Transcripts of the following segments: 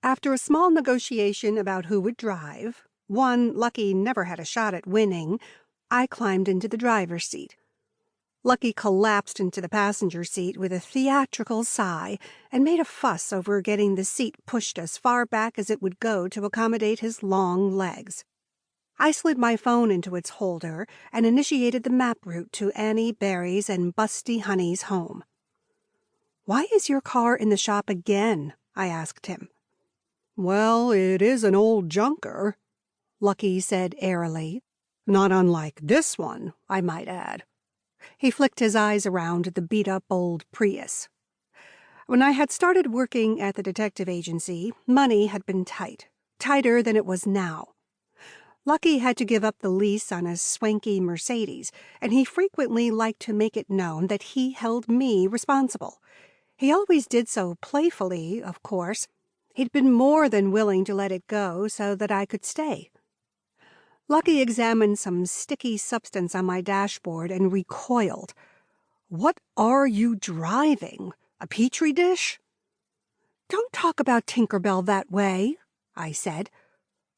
After a small negotiation about who would drive, one Lucky never had a shot at winning, I climbed into the driver's seat. Lucky collapsed into the passenger seat with a theatrical sigh and made a fuss over getting the seat pushed as far back as it would go to accommodate his long legs. I slid my phone into its holder and initiated the map route to Annie Berry's and Busty Honey's home. "Why is your car in the shop again?" I asked him. "Well, it is an old junker," Lucky said airily. "Not unlike this one, I might add." He flicked his eyes around the beat-up old Prius. When I had started working at the detective agency, money had been tight, tighter than it was now. Lucky had to give up the lease on his swanky Mercedes, and he frequently liked to make it known that he held me responsible. He always did so playfully, of course. He'd been more than willing to let it go so that I could stay. Lucky examined some sticky substance on my dashboard and recoiled. "What are you driving? A petri dish?" "Don't talk about Tinker Bell that way," I said.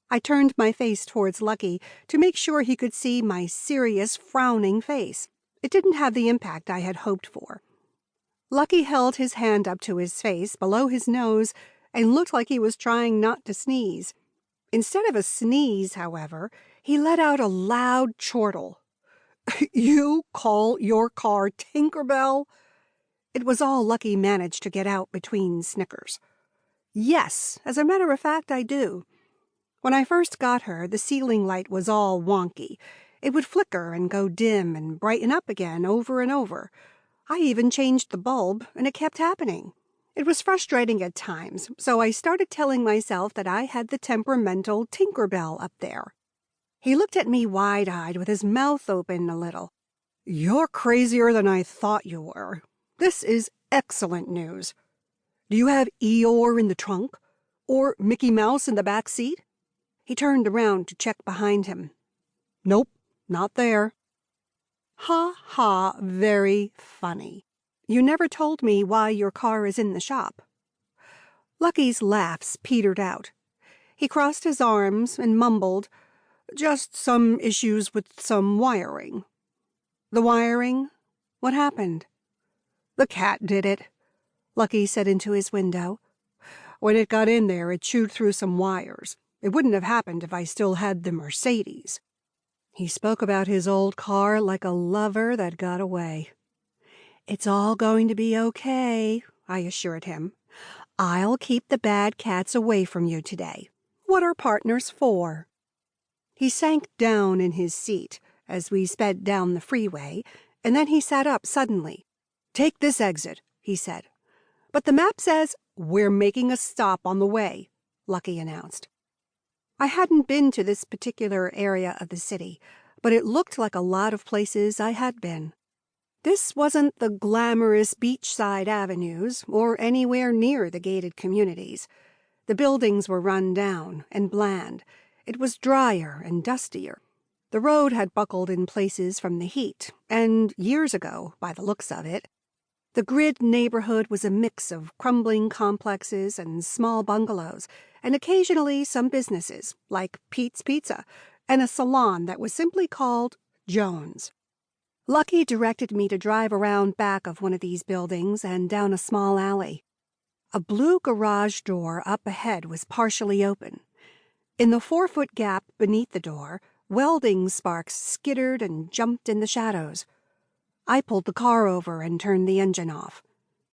I turned my face towards Lucky to make sure he could see my serious, frowning face. It didn't have the impact I had hoped for. Lucky held his hand up to his face below his nose and looked like he was trying not to sneeze. Instead of a sneeze, however, he let out a loud chortle. "You call your car Tinker Bell?" It was all Lucky managed to get out between snickers. "Yes, as a matter of fact, I do. When I first got her, the ceiling light was all wonky. It would flicker and go dim and brighten up again over and over. I even changed the bulb, and it kept happening. It was frustrating at times, so I started telling myself that I had the temperamental Tinker Bell up there." He looked at me wide-eyed with his mouth open a little. "You're crazier than I thought you were. This is excellent news. Do you have Eeyore in the trunk? Or Mickey Mouse in the back seat?" He turned around to check behind him. "Nope, not there." "Ha ha, very funny. You never told me why your car is in the shop." Lucky's laughs petered out. He crossed his arms and mumbled, "Just some issues with some wiring." "The wiring? What happened?" "The cat did it," Lucky said into his window. "When it got in there, it chewed through some wires. It wouldn't have happened if I still had the Mercedes." He spoke about his old car like a lover that got away. "It's all going to be okay," I assured him. "I'll keep the bad cats away from you today. What are partners for?" He sank down in his seat as we sped down the freeway, and then he sat up suddenly. "Take this exit," he said. "But the map says—" "We're making a stop on the way," Lucky announced. I hadn't been to this particular area of the city, but it looked like a lot of places I had been. This wasn't the glamorous beachside avenues or anywhere near the gated communities. The buildings were run down and bland. It was drier and dustier. The road had buckled in places from the heat, and years ago, by the looks of it. The grid neighborhood was a mix of crumbling complexes and small bungalows, and occasionally some businesses, like Pete's Pizza, and a salon that was simply called Jones. Lucky directed me to drive around back of one of these buildings and down a small alley. A blue garage door up ahead was partially open. In the 4-foot gap beneath the door, welding sparks skittered and jumped in the shadows. I pulled the car over and turned the engine off.